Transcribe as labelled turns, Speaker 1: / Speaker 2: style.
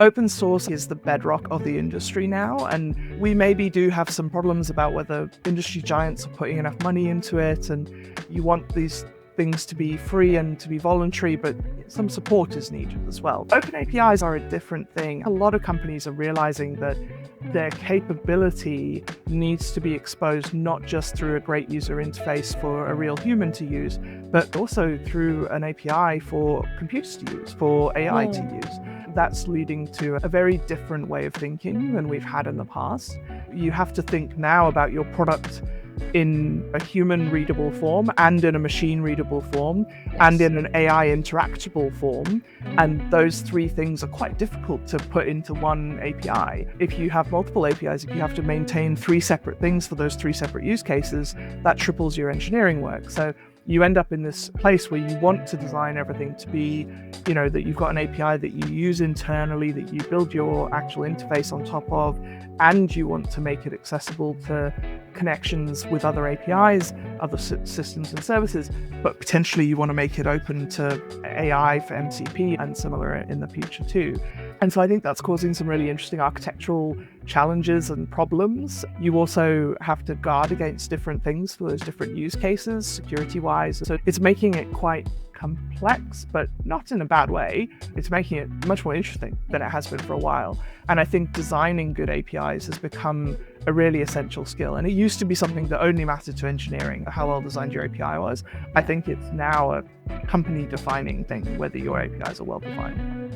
Speaker 1: Open source is the bedrock of the industry now, and we maybe do have some problems about whether industry giants are putting enough money into it, and you want these things to be free and to be voluntary, but some support is needed as well. Open APIs are a different thing. A lot of companies are realizing that their capability needs to be exposed not just through a great user interface for a real human to use, but also through an API for computers to use, for AI to use. That's leading to a very different way of thinking than we've had in the past. You have to think now about your product in a human readable form and in a machine readable form and in an AI interactable form. And those three things are quite difficult to put into one API. If you have multiple APIs, if you have to maintain three separate things for those three separate use cases, that triples your engineering work. So you end up in this place where you want to design everything to be, that you've got an API that you use internally, that you build your actual interface on top of, and you want to make it accessible to connections with other APIs, other systems and services, but potentially you want to make it open to AI for MCP and similar in the future too. And so I think that's causing some really interesting architectural challenges and problems. You also have to guard against different things for those different use cases, security-wise. So it's making it quite complex, but not in a bad way. It's making it much more interesting than it has been for a while. And I think designing good APIs has become a really essential skill. And it used to be something that only mattered to engineering, how well designed your API was. I think it's now a company-defining thing, whether your APIs are well-defined.